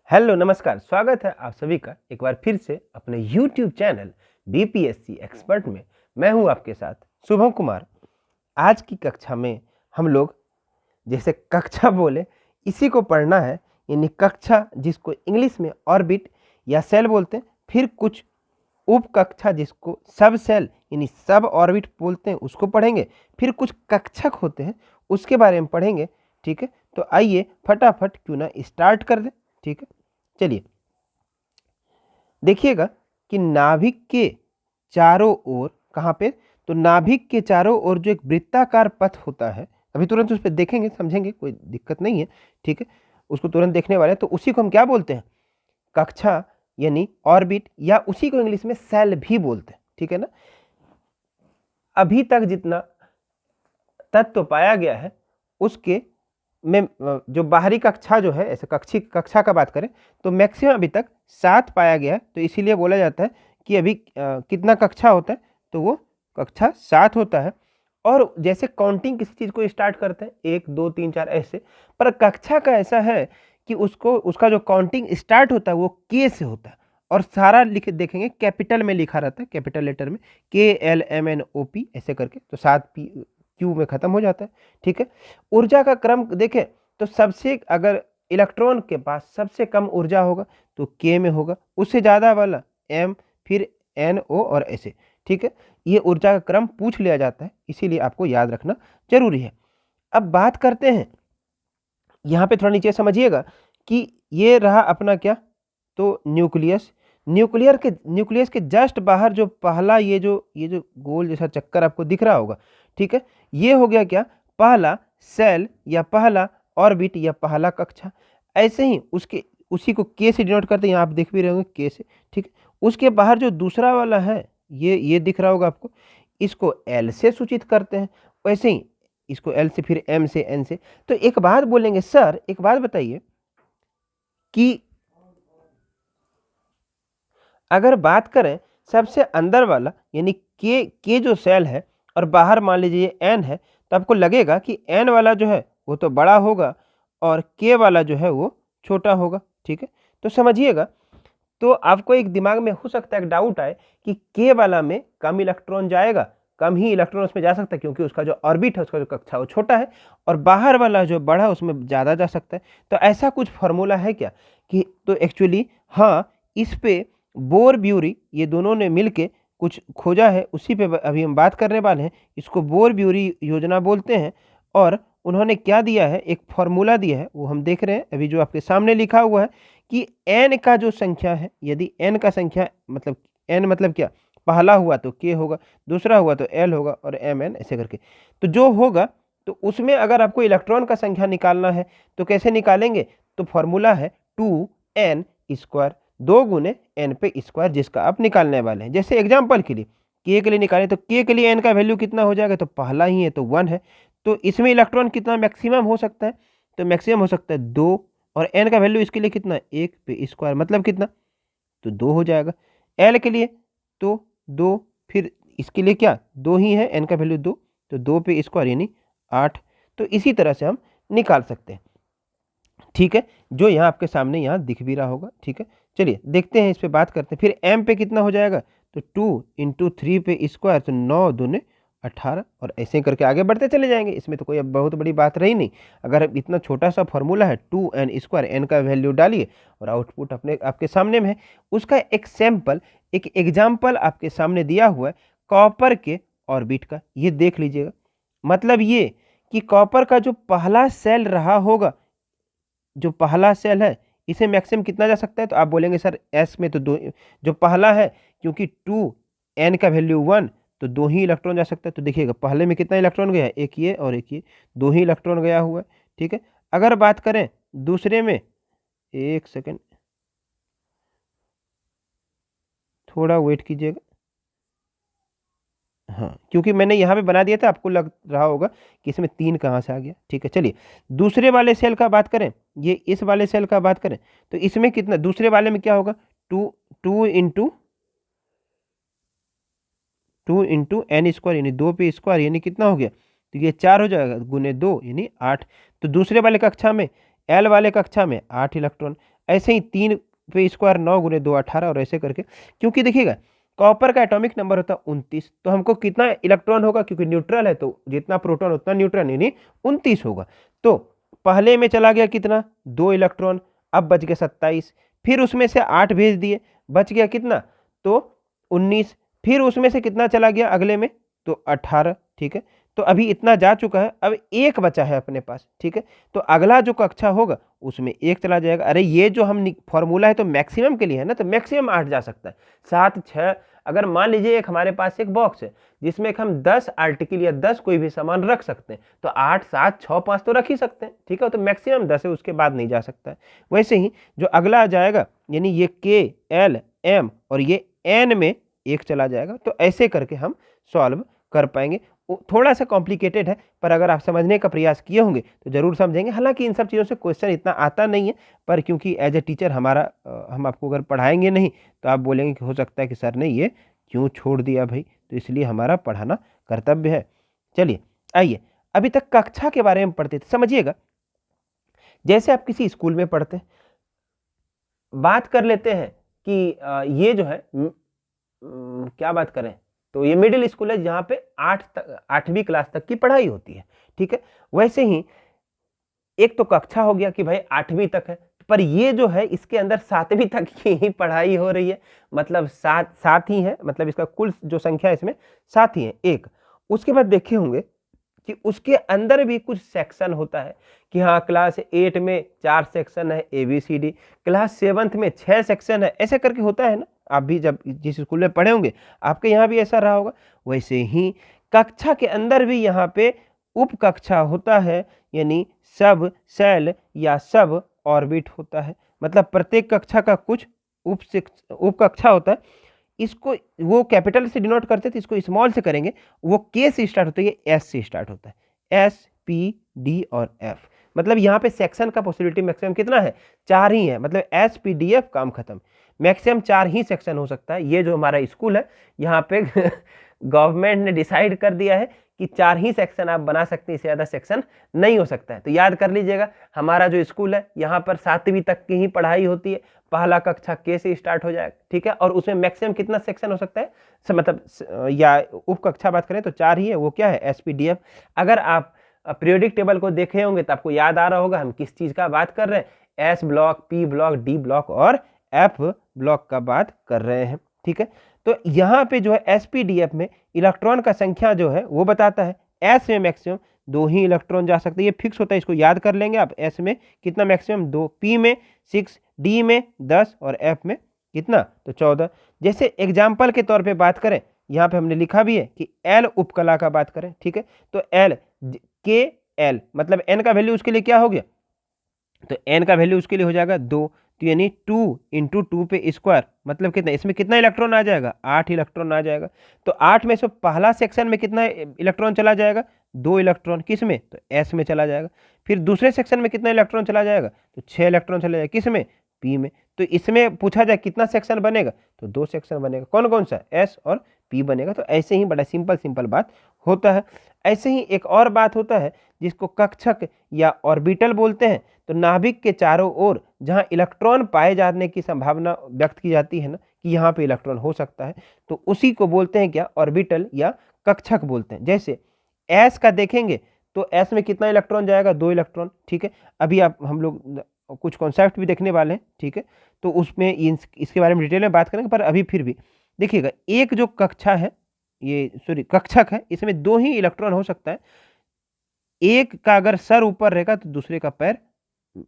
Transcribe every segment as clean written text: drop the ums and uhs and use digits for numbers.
Hello नमस्कार, स्वागत है आप सभी का एक बार फिर से अपने YouTube चैनल बीपीएससी एक्सपर्ट में। मैं हूं आपके साथ शुभम कुमार। आज की कक्षा में हम लोग जैसे कक्षा बोले इसी को पढ़ना है, यानी कक्षा जिसको इंग्लिश में ऑर्बिट या सेल बोलते हैं, फिर कुछ उप कक्षा जिसको सब सेल यानी सब ऑर्बिट बोलते हैं उसको पढ़ेंगे, फिर कुछ कक्षक होते हैं उसके बारे में पढ़ेंगे। ठीक है, तो आइए फटाफट क्यों ना स्टार्ट कर दें। ठीक है, चलिए देखिएगा कि नाभिक के चारों ओर, कहाँ पे, तो नाभिक के चारों ओर जो एक वृत्ताकार पथ होता है, अभी तुरंत उस पर देखेंगे समझेंगे, कोई दिक्कत नहीं है। ठीक है, उसको तुरंत देखने वाले हैं। तो उसी को हम क्या बोलते हैं, कक्षा यानी ऑर्बिट, या उसी को इंग्लिश में सेल भी बोलते हैं। ठीक है ना, अभी तक जितना तत्व पाया गया है उसके में जो बाहरी कक्षा जो है, ऐसे कक्षा का बात करें तो मैक्सिमम अभी तक 7 पाया गया है। तो इसीलिए बोला जाता है कि अभी कितना कक्षा होता है, तो वो कक्षा 7 होता है। और जैसे काउंटिंग किसी चीज़ को स्टार्ट करते हैं 1 2 3 4 ऐसे, पर कक्षा का ऐसा है कि उसका जो काउंटिंग स्टार्ट होता है वो के से होता है, और सारा लिख देखेंगे कैपिटल में लिखा रहता है, कैपिटल लेटर में KLMNOP ऐसे करके, तो 7 क्यू में खत्म हो जाता है। ठीक है, ऊर्जा का क्रम देखें तो सबसे, अगर इलेक्ट्रॉन के पास सबसे कम ऊर्जा होगा तो के में होगा, उससे ज़्यादा वाला एम, फिर NO और ऐसे। ठीक है, ये ऊर्जा का क्रम पूछ लिया जाता है, इसीलिए आपको याद रखना जरूरी है। अब बात करते हैं, यहाँ पे थोड़ा नीचे समझिएगा कि ये रहा अपना क्या, तो न्यूक्लियस। न्यूक्लियस के जस्ट बाहर जो पहला ये जो गोल जैसा चक्कर आपको दिख रहा होगा, ठीक है, ये हो गया क्या, पहला सेल या पहला ऑर्बिट या पहला कक्षा। ऐसे ही उसी को के से डिनोट करते हैं, यहाँ आप देख भी रहे होंगे के से। ठीक है, उसके बाहर जो दूसरा वाला है ये दिख रहा होगा आपको, इसको एल से सूचित करते हैं। वैसे ही इसको एल से, फिर एम से, एन से। तो एक बात बोलेंगे, सर एक बात बताइए कि अगर बात करें सबसे अंदर वाला यानी के जो सेल है, और बाहर मान लीजिए एन है, तो आपको लगेगा कि एन वाला जो है वो तो बड़ा होगा और के वाला जो है वो छोटा होगा। ठीक है, तो समझिएगा, तो आपको एक दिमाग में हो सकता है एक डाउट आए कि के वाला में कम इलेक्ट्रॉन जाएगा, कम ही इलेक्ट्रॉन उसमें जा सकता है, क्योंकि उसका जो ऑर्बिट है, उसका जो कक्षा वो छोटा है, और बाहर वाला जो बड़ा है उसमें ज़्यादा जा सकता है। तो ऐसा कुछ फॉर्मूला है क्या कि, तो एक्चुअली हाँ, इस पे बोर ब्यूरी ये दोनों ने मिलके कुछ खोजा है, उसी पे अभी हम बात करने वाले हैं। इसको बोर ब्यूरी योजना बोलते हैं, और उन्होंने क्या दिया है, एक फॉर्मूला दिया है, वो हम देख रहे हैं अभी, जो आपके सामने लिखा हुआ है कि n का जो संख्या है, यदि n का संख्या मतलब n मतलब क्या, पहला हुआ तो k होगा, दूसरा हुआ तो l होगा, और mn ऐसे करके, तो जो होगा, तो उसमें अगर आपको इलेक्ट्रॉन का संख्या निकालना है तो कैसे निकालेंगे, तो फॉर्मूला है 2n स्क्वायर, 2 गुने n पे स्क्वायर, जिसका आप निकालने वाले हैं। जैसे एग्जाम्पल के लिए k के लिए निकालें तो k के लिए n का वैल्यू कितना हो जाएगा, तो पहला ही है तो 1 है, तो इसमें इलेक्ट्रॉन कितना मैक्सिमम हो सकता है, तो मैक्सिमम हो सकता है 2, और n का वैल्यू इसके लिए कितना, 1 पे स्क्वायर मतलब कितना, तो 2 हो जाएगा। l के लिए तो 2, फिर इसके लिए क्या, 2 ही है, n का वैल्यू 2, तो 2 पे स्क्वायर यानी 8। तो इसी तरह से हम निकाल सकते हैं। ठीक है, जो यहाँ आपके सामने यहाँ दिख भी रहा होगा। ठीक है, चलिए देखते हैं, इस पे बात करते हैं। फिर m पे कितना हो जाएगा, तो 2 इंटू 3 पे स्क्वायर, तो 9 दूने 18, और ऐसे करके आगे बढ़ते चले जाएंगे। इसमें तो कोई अब बहुत बड़ी बात रही नहीं। अगर अब इतना छोटा सा फॉर्मूला है 2n स्क्वायर, n का वैल्यू डालिए और आउटपुट अपने आपके सामने में है। उसका एक सैंपल, एक एग्जाम्पल आपके सामने दिया हुआ है कॉपर के ऑर्बिट का, ये देख लीजिएगा। मतलब ये कि कॉपर का जो पहला सेल रहा होगा, जो पहला सेल है, इसे मैक्सिमम कितना जा सकता है, तो आप बोलेंगे सर एस में तो 2, जो पहला है क्योंकि 2n का वैल्यू 1, तो 2 ही इलेक्ट्रॉन जा सकता है। तो देखिएगा पहले में कितना इलेक्ट्रॉन गया है, एक ये और एक ये, 2 ही इलेक्ट्रॉन गया हुआ है। ठीक है, अगर बात करें दूसरे में, एक सेकेंड थोड़ा वेट कीजिएगा, हाँ, क्योंकि मैंने यहाँ पे बना दिया था, आपको लग रहा होगा कि इसमें 3 कहाँ से आ गया। ठीक है, चलिए दूसरे वाले सेल का बात करें, ये इस वाले सेल का बात करें, तो इसमें कितना, दूसरे वाले में क्या होगा, 2 इंटू n स्क्वायर यानी 2 पे स्क्वायर, यानी कितना हो गया, तो ये 4 हो जाएगा, गुने 2 यानी 8। तो दूसरे वाले कक्षा में, एल वाले कक्षा में 8 इलेक्ट्रॉन। ऐसे ही 3 पे स्क्वायर 9 गुने 2 18 और ऐसे करके, क्योंकि देखिएगा कॉपर का एटॉमिक नंबर होता है 29, तो हमको कितना इलेक्ट्रॉन होगा, क्योंकि न्यूट्रल है तो जितना प्रोटॉन उतना न्यूट्रॉन, यानी 29 होगा। तो पहले में चला गया कितना, 2 इलेक्ट्रॉन, अब बच गया 27, फिर उसमें से 8 भेज दिए, बच गया कितना, तो 19, फिर उसमें से कितना चला गया अगले में, तो 18, ठीक है। तो अभी इतना जा चुका है, अब एक बचा है अपने पास, ठीक है। तो अगला जो कक्षा होगा उसमें एक चला जाएगा। अरे ये जो हम फॉर्मूला है तो मैक्सिमम के लिए है ना, तो मैक्सिमम 8 जा सकता है, 7 6। अगर मान लीजिए एक हमारे पास एक बॉक्स है जिसमें हम 10 आर्टिकल या 10 कोई भी सामान रख सकते हैं, तो 8 7 6 5 तो रख ही सकते हैं, ठीक है। तो मैक्सिमम 10 है, उसके बाद नहीं जा सकता है। वैसे ही जो अगला आ जाएगा, यानी ये के एल एम और ये एन में एक चला जाएगा, तो ऐसे करके हम सॉल्व कर पाएंगे। थोड़ा सा कॉम्प्लिकेटेड है, पर अगर आप समझने का प्रयास किए होंगे तो जरूर समझेंगे। हालांकि इन सब चीज़ों से क्वेश्चन इतना आता नहीं है, पर क्योंकि एज ए टीचर हमारा हम आपको अगर पढ़ाएंगे नहीं तो आप बोलेंगे कि हो सकता है कि सर ने ये क्यों छोड़ दिया भाई, तो इसलिए हमारा पढ़ाना कर्तव्य है। चलिए आइए, अभी तक कक्षा के बारे में पढ़ते थे, समझिएगा। जैसे आप किसी स्कूल में पढ़ते हैं, बात कर लेते हैं कि ये जो है क्या बात करें, तो ये मिडिल स्कूल है जहाँ पे 8वीं क्लास तक की पढ़ाई होती है, ठीक है। वैसे ही एक तो कक्षा हो गया कि भाई 8वीं तक है, पर ये जो है इसके अंदर 7वीं तक की ही पढ़ाई हो रही है, मतलब 7 ही है, मतलब इसका कुल जो संख्या है इसमें 7 ही है, एक। उसके बाद देखे होंगे कि उसके अंदर भी कुछ सेक्शन होता है कि हाँ क्लास 8 में 4 सेक्शन है ABCD, क्लास 7th में 6 सेक्शन है, ऐसे करके होता है ना। आप भी जब जिस स्कूल में पढ़े होंगे आपके यहाँ भी ऐसा रहा होगा। वैसे ही कक्षा के अंदर भी यहाँ पे उप कक्षा होता है, यानी सब सेल या सब ऑर्बिट होता है। मतलब प्रत्येक कक्षा का कुछ उप कक्षा होता है। इसको वो कैपिटल से डिनोट करते थे, इसको स्मॉल से करेंगे, वो के से स्टार्ट होता है, ये एस से स्टार्ट होता है, SPD और F। मतलब यहाँ पे सेक्शन का पॉसिबिलिटी मैक्सिमम कितना है, 4 ही है, मतलब SPDF काम खत्म। मैक्सिमम 4 ही सेक्शन हो सकता है। ये जो हमारा स्कूल है यहाँ पे गवर्नमेंट ने डिसाइड कर दिया है कि 4 ही सेक्शन आप बना सकते हैं, इससे ज़्यादा सेक्शन नहीं हो सकता है। तो याद कर लीजिएगा, हमारा जो स्कूल है यहाँ पर 7वीं तक की ही पढ़ाई होती है। पहला कक्षा के से स्टार्ट हो जाएगा, ठीक है। और उसमें मैक्सिमम कितना सेक्शन हो सकता है, मतलब या उप कक्षा बात करें तो 4 ही है, वो क्या है, SPDF। अगर आप पीरियोडिक टेबल को देखे होंगे तो आपको याद आ रहा होगा हम किस चीज़ का बात कर रहे हैं, S block, P block, D block और F ब्लॉक का बात कर रहे हैं, ठीक है। तो यहाँ पे जो है SPDF में इलेक्ट्रॉन का संख्या जो है वो बताता है। S में मैक्सिमम 2 ही इलेक्ट्रॉन जा सकते हैं, ये फिक्स होता है, इसको याद कर लेंगे आप। S में कितना मैक्सिमम 2, P में 6, D में 10 और F में कितना, तो 14। जैसे एग्जाम्पल के तौर पे बात करें, यहाँ पे हमने लिखा भी है कि L उपकला का बात करें, ठीक है। तो L के L मतलब N का वैल्यू उसके लिए क्या हो गया, तो N का वैल्यू उसके लिए हो जाएगा 2, तो यानी 2 × 2 पे स्क्वायर, मतलब कितना, इसमें कितना इलेक्ट्रॉन आ जाएगा, 8 इलेक्ट्रॉन आ जाएगा। तो 8 में से पहला सेक्शन में कितना इलेक्ट्रॉन चला जाएगा, 2 इलेक्ट्रॉन, किस में, तो S में चला जाएगा। फिर दूसरे सेक्शन में कितना इलेक्ट्रॉन चला जाएगा, तो 6 इलेक्ट्रॉन चला जाएगा, किस में, P में। तो इसमें पूछा जाए कितना सेक्शन बनेगा, तो 2 सेक्शन बनेगा, कौन कौन सा, S और P बनेगा। तो ऐसे ही बड़ा सिंपल बात होता है। ऐसे ही एक और बात होता है जिसको कक्षक या ऑर्बिटल बोलते हैं। तो नाभिक के चारों ओर जहां इलेक्ट्रॉन पाए जाने की संभावना व्यक्त की जाती है ना, कि यहाँ पे इलेक्ट्रॉन हो सकता है, तो उसी को बोलते हैं क्या, ऑर्बिटल या कक्षक बोलते हैं। जैसे एस का देखेंगे तो एस में कितना इलेक्ट्रॉन जाएगा, 2 इलेक्ट्रॉन, ठीक है। अभी आप हम लोग कुछ कॉन्सेप्ट भी देखने वाले हैं, ठीक है। तो उसमें इसके बारे में डिटेल में बात करेंगे, पर अभी फिर भी देखिएगा, एक जो कक्षा है, ये सॉरी कक्षक है, इसमें 2 ही इलेक्ट्रॉन हो सकता है। एक का अगर सर ऊपर रहेगा तो दूसरे का पैर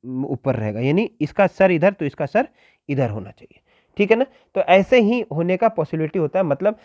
ऊपर रहेगा, यानी इसका सर इधर तो इसका सर इधर होना चाहिए, ठीक है ना। तो ऐसे ही होने का पॉसिबिलिटी होता है। मतलब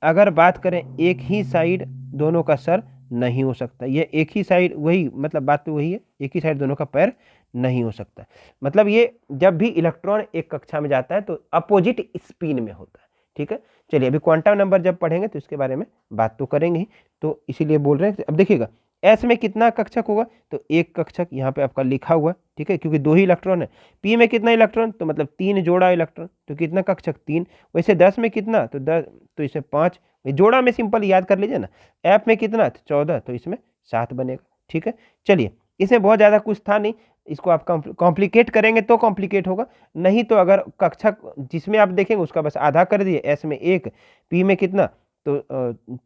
अगर बात करें एक ही साइड दोनों का सर नहीं हो सकता, ये एक ही साइड, वही मतलब बात तो वही है, एक ही साइड दोनों का पैर नहीं हो सकता। मतलब ये जब भी इलेक्ट्रॉन एक कक्षा में जाता है तो अपोजिट स्पिन में होता है, ठीक है। चलिए अभी क्वांटम नंबर जब पढ़ेंगे तो इसके बारे में बात तो करेंगे ही, तो इसीलिए बोल रहे हैं। अब देखिएगा एस में कितना कक्षक होगा, तो एक कक्षक यहाँ पे आपका लिखा हुआ, ठीक है, क्योंकि 2 ही इलेक्ट्रॉन है। पी में कितना इलेक्ट्रॉन, तो मतलब 3 जोड़ा इलेक्ट्रॉन, तो कितना कक्षक 3। वैसे 10 में कितना, तो 10, तो इसमें 5, जोड़ा में सिंपल याद कर लीजिए ना। एफ में कितना, तो 14, तो इसमें 7 बनेगा, ठीक है। चलिए इसमें बहुत ज़्यादा कुछ था नहीं, इसको आप कॉम्प्लिकेट करेंगे तो कॉम्प्लिकेट होगा, नहीं तो अगर कक्षा जिसमें आप देखेंगे उसका बस आधा कर दिए, एस में 1, पी में कितना तो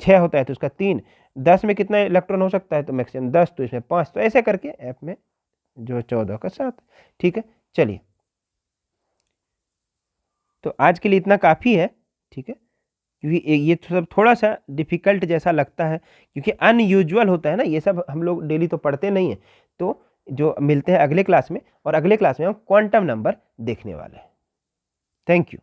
6 होता है तो उसका 3, 10 में कितना इलेक्ट्रॉन हो सकता है तो मैक्सिमम 10, तो इसमें 5, तो ऐसे करके एफ में जो 14 का 7। ठीक है, चलिए तो आज के लिए इतना काफ़ी है। ठीक है, क्योंकि ये सब थोड़ा सा डिफिकल्ट जैसा लगता है, क्योंकि अनयूजुअल होता है ना, ये सब हम लोग डेली तो पढ़ते नहीं हैं। तो जो मिलते हैं अगले क्लास में, और अगले क्लास में हम क्वांटम नंबर देखने वाले हैं। Thank you.